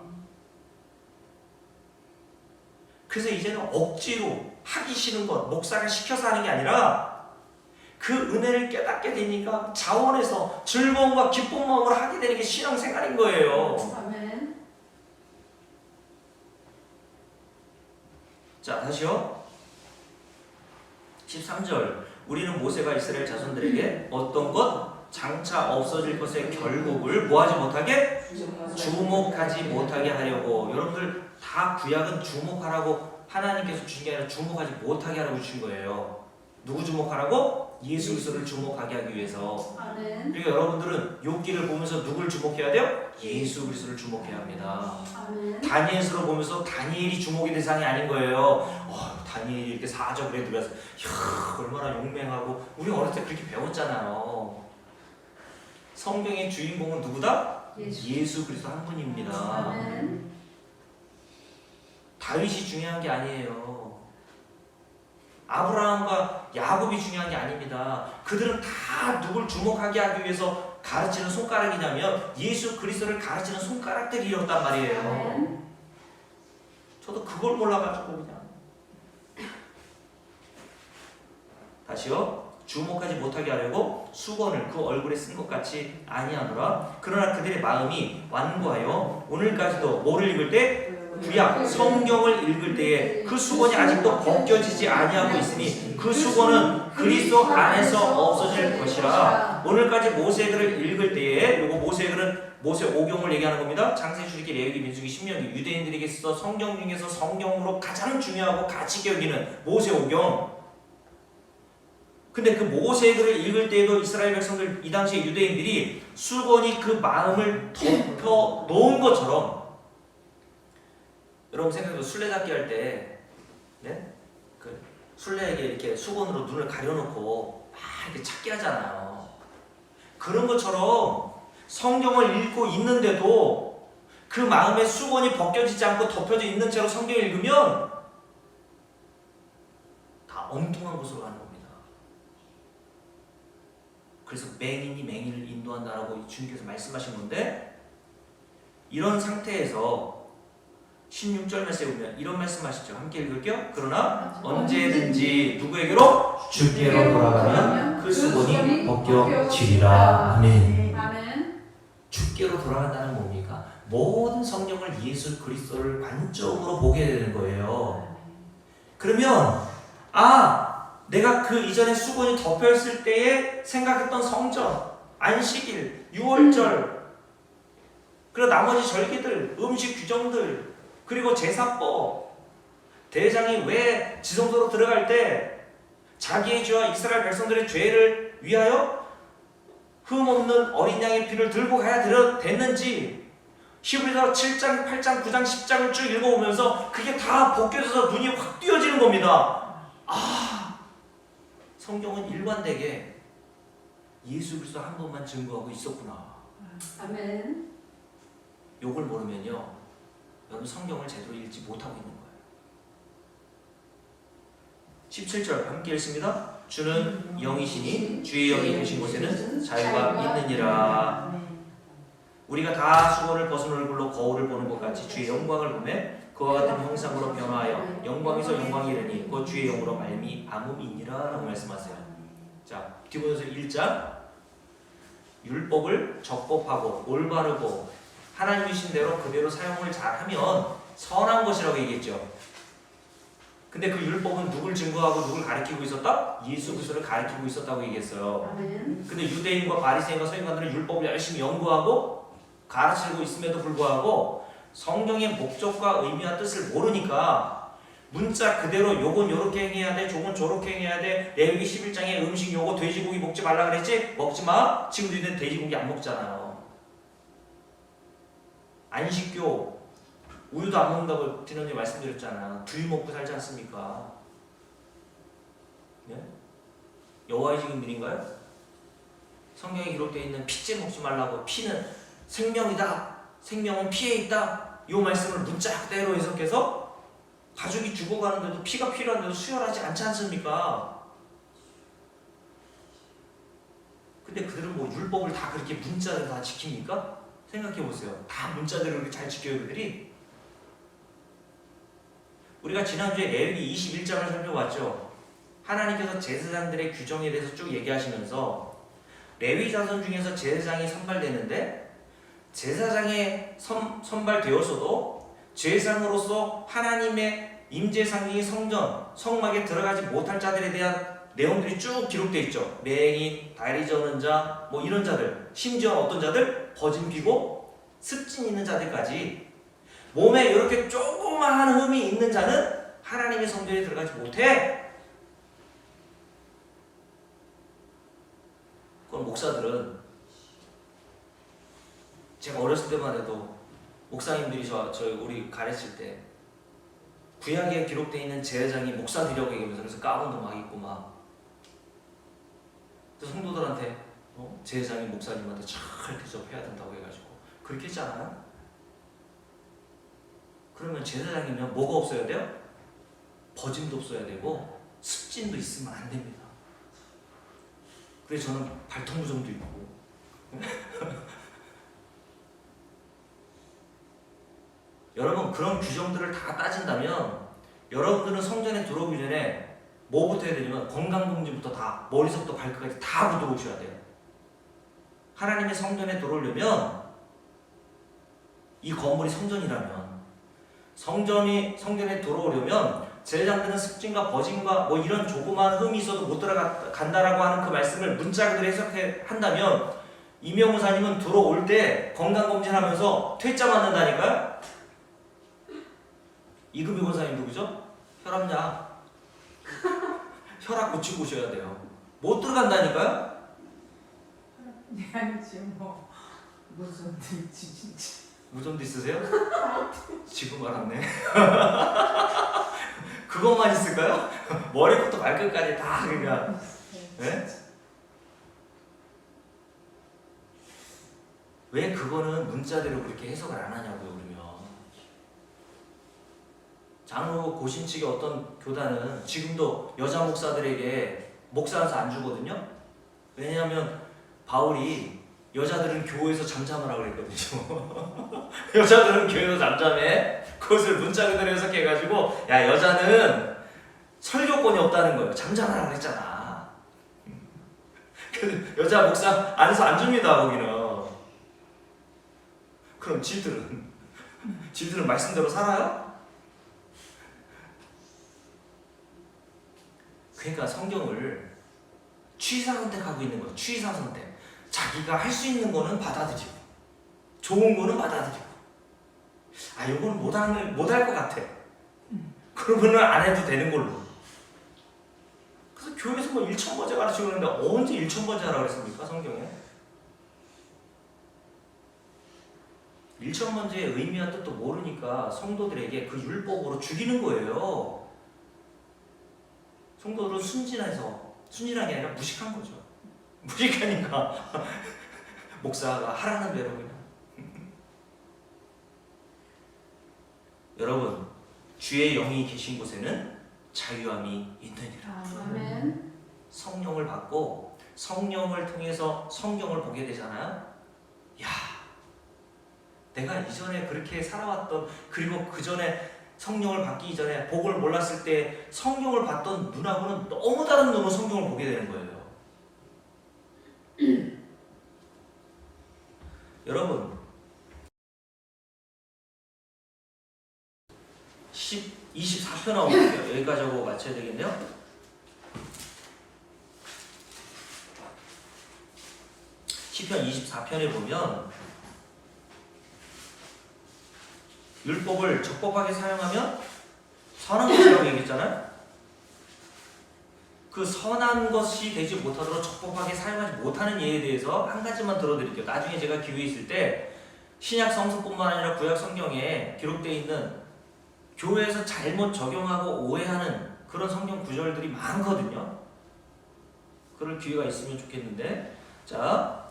그래서 이제는 억지로 하기 싫은 것, 목사가 시켜서 하는 게 아니라 그 은혜를 깨닫게 되니까 자원해서 즐거움과 기쁜 마음으로 하게 되는 게 신앙생활인 거예요. 아멘. 자, 다시요. 13절. 우리는 모세가 이스라엘 자손들에게 어떤 것? 장차 없어질 것의 결국을 뭐하지 못하게? 주목하지 못하게 하려고. 여러분들 다 구약은 주목하라고 하나님께서 주신 게 아니라 주목하지 못하게 하라고 주신 거예요. 누구 주목하라고? 예수 그리스도를 주목하게 하기 위해서. 아멘. 그러니까 여러분들은 욥기를 보면서 누굴 주목해야 돼요? 예수 그리스도를 주목해야 합니다. 아멘. 다니엘서를 보면서 다니엘이 주목의 대상이 아닌 거예요. 다니엘이 이렇게 사적으로 들어서 얼마나 용맹하고 우리 어릴 때 그렇게 배웠잖아요. 성경의 주인공은 누구다? 예수 그리스도 한 분입니다. 아멘. 다윗이 중요한 게 아니에요. 아브라함과 야곱이 중요한 게 아닙니다. 그들은 다 누굴 주목하게 하기 위해서 가르치는 손가락이냐면 예수 그리스도를 가르치는 손가락들이었단 말이에요. 아멘. 저도 그걸 몰라가지고 그냥 다시요. 주목하지 못하게 하려고 수건을 그 얼굴에 쓴 것 같이 아니하노라. 그러나 그들의 마음이 완고하여 오늘까지도 뭐를 읽을 때 구약 성경을 읽을 때에 그 수건이 아직도 벗겨지지 아니하고 있으니 그 수건은 그리스도 안에서 없어질 것이라. 오늘까지 모세글을 읽을 때에 요거 모세글은 모세 오경을 얘기하는 겁니다. 창세기, 출애굽기, 레위기, 민수기, 신명기 유대인들에게 있어 성경 중에서 성경으로 가장 중요하고 가치 있게 여기는 모세 오경. 근데 그 모세글을 읽을 때에도 이스라엘 백성들 이 당시에 유대인들이 수건이 그 마음을 덮어 놓은 것처럼 여러분 생각해도 술래잡기 할 때 네? 그 술래에게 이렇게 수건으로 눈을 가려놓고 막 이렇게 찾게 하잖아요. 그런 것처럼 성경을 읽고 있는데도 그 마음의 수건이 벗겨지지 않고 덮여져 있는 채로 성경을 읽으면 다 엉뚱한 곳으로 가는 겁니다. 그래서 맹인이 맹인을 인도한다라고 주님께서 말씀하신 건데 이런 상태에서 16절 말씀에 보면 이런 말씀하시죠. 함께 읽을게요. 그러나 언제든지 누구에게로? 주께로 돌아가면 그 수건이 벗겨지리라. 아멘. 아멘. 주께로 돌아간다는 뭡니까? 모든 성경을 예수 그리스도를 관점으로 보게 되는 거예요. 그러면 내가 그 이전에 수건이 덮여있을 때에 생각했던 성전, 안식일, 유월절, 그리고 나머지 절기들, 음식 규정들, 그리고 제사법, 대장이 왜 지성소로 들어갈 때 자기의 죄와 이스라엘 백성들의 죄를 위하여 흠없는 어린 양의 피를 들고 가야 됐는지 히브리서 7장, 8장, 9장, 10장을 쭉 읽어보면서 그게 다 벗겨져서 눈이 확 띄어지는 겁니다. 성경은 일관되게 예수 그리스도 한 번만 증거하고 있었구나. 아멘. 요걸 모르면요, 여러분 성경을 제대로 읽지 못하고 있는 거예요. 17절 함께 읽습니다. 주는 영이시니 주의 영이 계신 곳에는 자유가 있느니라. 우리가 다 수건을 벗은 얼굴로 거울을 보는 것 같이 주의 영광을 보매 그와 같은 형상으로 변화하여 영광에서 영광이 이르니 곧 주의 영으로 말미암음이니라 라고 말씀하세요. 자, 디모데후서 1장 율법을 적법하고 올바르고 하나님이 주신 대로 그대로 사용을 잘하면 선한 것이라고 얘기했죠. 근데 그 율법은 누굴 증거하고 누굴 가리키고 있었다? 예수 그리스도를 가리키고 있었다고 얘기했어요. 아멘. 근데 유대인과 바리새인과 서기관들은 율법을 열심히 연구하고 가르치고 있음에도 불구하고 성경의 목적과 의미와 뜻을 모르니까 문자 그대로 요건 요렇게 행해야 돼, 저건 저렇게 행해야 돼. 레위기 11장에 음식 요거 돼지고기 먹지 말라 그랬지? 먹지 마. 지금도 이제 돼지고기 안 먹잖아요. 안식교 우유도 안 먹는다고 지난주에 말씀드렸잖아요. 두유 먹고 살지 않습니까? 네? 여호와의 증인들인가요? 성경에 기록되어 있는 피째 먹지 말라고, 피는 생명이다, 생명은 피에 있다, 이 말씀을 문자 그대로 해석해서 가족이 죽어가는데도 피가 필요한데도 수혈하지 않지 않습니까? 근데 그들은 뭐 율법을 다 그렇게 문자대로 다 지킵니까? 생각해보세요. 다 문자대로 그렇게 잘 지켜요 그들이? 우리가 지난주에 레위기 21장을 살펴봤죠. 하나님께서 제사장들의 규정에 대해서 쭉 얘기하시면서 레위 자손 중에서 제사장이 선발되는데 제사장에 선발되었어도 제사장으로서 하나님의 임재상이 성전, 성막에 들어가지 못할 자들에 대한 내용들이 쭉 기록되어 있죠. 맹인, 다리 저는 자, 뭐 이런 자들, 심지어 어떤 자들? 버진 피고 습진 있는 자들까지 몸에 이렇게 조그마한 흠이 있는 자는 하나님의 성전에 들어가지 못해. 그럼 목사들은, 제가 어렸을 때만 해도 목사님들이 우리 가르칠 때 구약에 기록되어 있는 제사장이 목사들이라고 얘기하면서 그래서 가운도 막 입고 막 또 성도들한테 제사장이 목사님한테 잘 대접해야 된다고 해가지고 그렇게 했지 않아요? 그러면 제사장이면 뭐가 없어야 돼요? 버짐도 없어야 되고 습진도 있으면 안 됩니다. 그래서 저는 발통부정도 있고 여러분 그런 규정들을 다 따진다면 여러분들은 성전에 들어오기 전에 뭐부터 해야 되냐면 건강검진부터 다 머리부터 발끝까지 다 하고 들어오셔야 돼요. 하나님의 성전에 들어오려면 이 건물이 성전이라면 성전에 들어오려면 제사장들은 습진과 버짐과 뭐 이런 조그마한 흠이 있어도 못 들어간다라고 하는 그 말씀을 문자 그대로 해석한다면 이명우사님은 들어올 때 건강검진하면서 퇴짜 맞는다니까요? 이금희 권사님 누구죠? 혈압약 혈압 고치고 오셔야 돼요. 못 들어간다니까요? 아니지 뭐 무슨 일지 진짜. 무좀도 있으세요? 지금 알았네. 그것만 있을까요? 머리부터 발끝까지 다 그러니까. 네? 왜 그거는 문자대로 그렇게 해석을 안 하냐고요, 그러면. 장로 고신 측의 어떤 교단은 지금도 여자 목사들에게 목사라서 안 주거든요. 왜냐하면 바울이 여자들은 교회에서 잠잠하라고 그랬거든요. 여자들은 교회에서 잠잠해. 그것을 문자 그대로 해석해가지고 야 여자는 설교권이 없다는 거예요. 잠잠하라고 그랬잖아. 여자 목사 안에서 안 줍니다 거기는. 그럼 지들은 말씀대로 살아요? 그러니까 성경을 취사 선택하고 있는 거예요. 취사 선택. 자기가 할 수 있는 거는 받아들이고 좋은 거는 받아들이고 이거는 못할 것 같아. 그러면은 안 해도 되는 걸로. 그래서 교회에서 뭐 일천번째 가르치고 있는데 언제 일천번째 하라고 그랬습니까 성경에? 일천번째의 의미와 뜻도 모르니까 성도들에게 그 율법으로 죽이는 거예요. 성도들은 순진한 게 아니라 무식한 거죠. 무식하니까 목사가 하라는 대로 그냥. 여러분 주의 영이 계신 곳에는 자유함이 있느니라. 아멘. 성령을 받고 성령을 통해서 성경을 보게 되잖아요. 야, 내가 이전에 그렇게 살아왔던 그리고 그 전에 성령을 받기 이전에 복을 몰랐을 때 성경을 봤던 눈하고는 너무 다른 눈으로 성경을 보게 되는 거예요. 여러분 24편 나오거든요. 여기까지 하고 마쳐야 되겠네요. 시편 24편에 보면 율법을 적법하게 사용하면 선한 것이라고 얘기했잖아요. 그 선한 것이 되지 못하도록 적법하게 사용하지 못하는 예에 대해서 한 가지만 들어드릴게요. 나중에 제가 기회에 있을 때 신약 성서뿐만 아니라 구약 성경에 기록되어 있는 교회에서 잘못 적용하고 오해하는 그런 성경 구절들이 많거든요. 그럴 기회가 있으면 좋겠는데, 자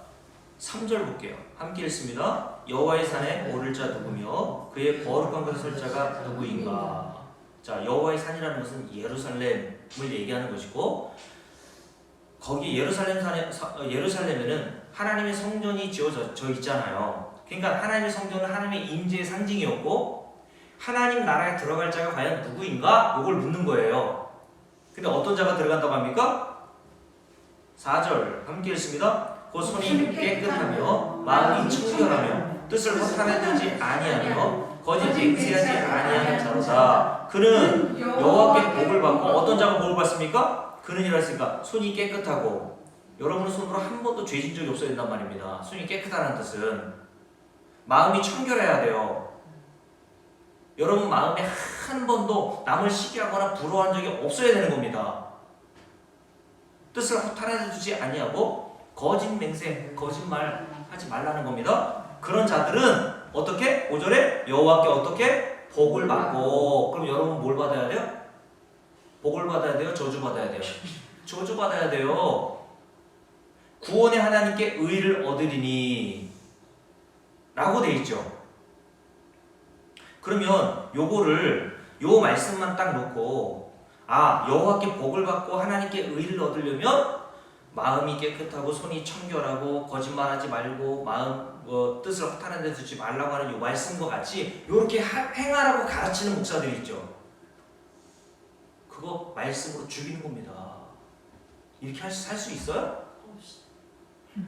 3절 볼게요. 함께 읽습니다. 여호와의 산에 오를 자 누구며 그의 거룩한 곳에 설 자가 누구인가. 자, 여호와의 산이라는 것은 예루살렘을 얘기하는 것이고, 거기 예루살렘에는 하나님의 성전이 지어져 있잖아요. 그러니까 하나님의 성전은 하나님의 임재의 상징이었고, 하나님 나라에 들어갈 자가 과연 누구인가? 이걸 묻는 거예요. 근데 어떤 자가 들어간다고 합니까? 4절 함께 읽습니다. 곧 손이 깨끗하며 마음이 청결하며 뜻을 허탄에 두지 아니하며 거짓 맹세하지 아니하는 자로다. 그는 여호와께 복을 받고, 어떤 자가 복을 받습니까? 그는 이랬으니까 손이 깨끗하고, 여러분의 손으로 한 번도 죄진 적이 없어야 된단 말입니다. 손이 깨끗하다는 뜻은 마음이 청결해야 돼요. 여러분 마음에 한 번도 남을 시기하거나 부러워한 적이 없어야 되는 겁니다. 뜻을 허탄에 두지 아니하고 거짓 맹세, 거짓말 하지 말라는 겁니다. 그런 자들은 어떻게? 5절에 여호와께 어떻게? 복을 받고. 그럼 여러분 뭘 받아야 돼요? 복을 받아야 돼요? 저주 받아야 돼요? 저주 받아야 돼요. 구원의 하나님께 의를 얻으리니 라고 돼 있죠. 그러면 요거를 요 말씀만 딱 놓고 여호와께 복을 받고 하나님께 의를 얻으려면 마음이 깨끗하고 손이 청결하고 거짓말하지 말고 마음 뜻을 허탄한 데 두지 말라고 하는 요 말씀과 같이 요렇게 행하라고 가르치는 목사들이 있죠. 그거 말씀으로 죽이는 겁니다. 이렇게 살 수 있어요?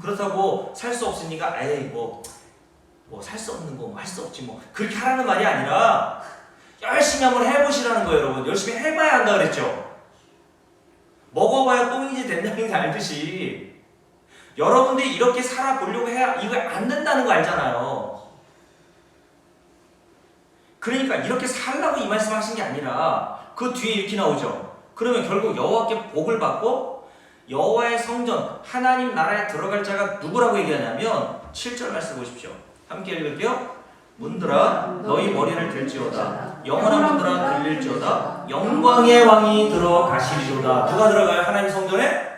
그렇다고 살 수 없으니까 에이 뭐 살 수 없는 거 할 수 없지 뭐 그렇게 하라는 말이 아니라 열심히 한번 해보시라는 거예요. 여러분 열심히 해봐야 한다 그랬죠. 먹어봐야 똥이지 된장인지 알듯이 여러분들이 이렇게 살아보려고 해야 이거 안 된다는 거 알잖아요. 그러니까 이렇게 살라고 이 말씀 하신 게 아니라 그 뒤에 이렇게 나오죠. 그러면 결국 여호와께 복을 받고 여호와의 성전 하나님 나라에 들어갈 자가 누구라고 얘기하냐면 7절 말씀 보십시오. 함께 읽을게요. 문들아 너희 머리를 들지어다. 영원한 문들아 들릴지어다. 영광의 왕이 들어가시리로다. 누가 들어가요? 하나님 성전에?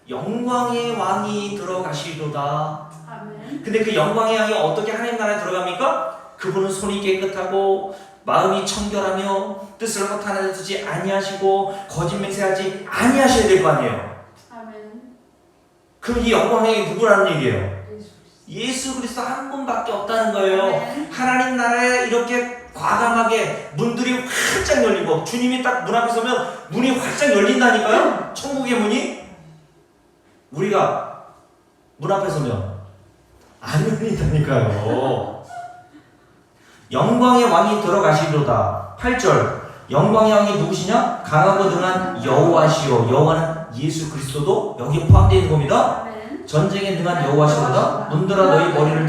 영광의 왕이 들어가시리로다. 아멘. 근데 그 영광의 왕이 어떻게 하나님 나라에 들어갑니까? 그분은 손이 깨끗하고 마음이 청결하며 뜻을 허탄하게 두지 아니하시고 거짓 맹세하지 아니하셔야 될 거 아니에요. 아멘. 그럼 이 영광의 왕이 누구라는 얘기예요? 예수. 예수 그리스도 한 분밖에 없다는 거예요. 아멘. 하나님 나라에 이렇게 과감하게 문들이 활짝 열리고 주님이 딱 문 앞에 서면 문이 활짝 열린다니까요. 천국의 문이 우리가 문 앞에 서면 안 열린다니까요. 영광의 왕이 들어가시리로다. 8절 영광의 왕이 누구시냐? 강하고 능한 여호와시요. 여호와는 예수 그리스도도 여기에 포함되어 있는 겁니다. 아멘. 전쟁에 능한 여호와시로다. 문들아 너희 머리를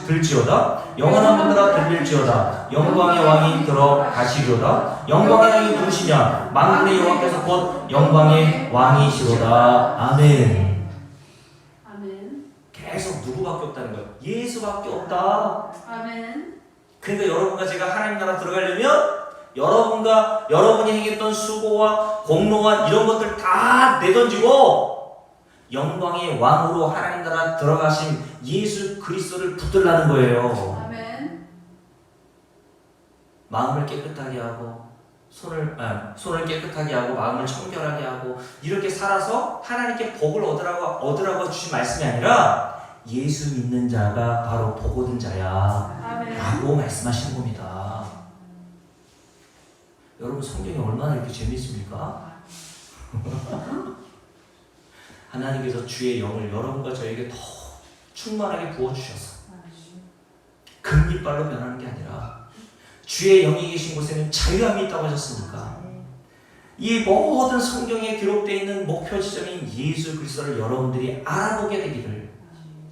들지어다. 영원한 문들아 들릴지어다. 영광의 왕이 들어가시리로다. 영광의 왕이 누구시냐? 만군의 여호와께서 곧 영광의 왕이시로다. 아멘. 아멘. 계속 누구밖에 없다는 거예요? 예수밖에 없다. 아멘. 그러니까 여러분과 제가 하나님 나라 들어가려면 여러분이 행했던 수고와 공로와 이런 것들 다 내던지고 영광의 왕으로 하나님 나라 들어가신 예수 그리스도를 붙들라는 거예요. 아멘. 마음을 깨끗하게 하고 손을 깨끗하게 하고 마음을 청결하게 하고 이렇게 살아서 하나님께 복을 얻으라고 주신 말씀이 아니라 예수 믿는 자가 바로 복 얻은 자야 아멘. 라고 말씀하시는 겁니다. 여러분 성경이 얼마나 이렇게 재밌습니까? 하나님께서 주의 영을 여러분과 저에게 더 충만하게 부어주셔서 금리발로 변하는 게 아니라 주의 영이 계신 곳에는 자유함이 있다고 하셨으니까 이 모든 성경에 기록되어 있는 목표 지점인 예수 그리스도를 여러분들이 알아보게 되기를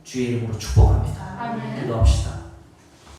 주의 이름으로 축복합니다. 아멘.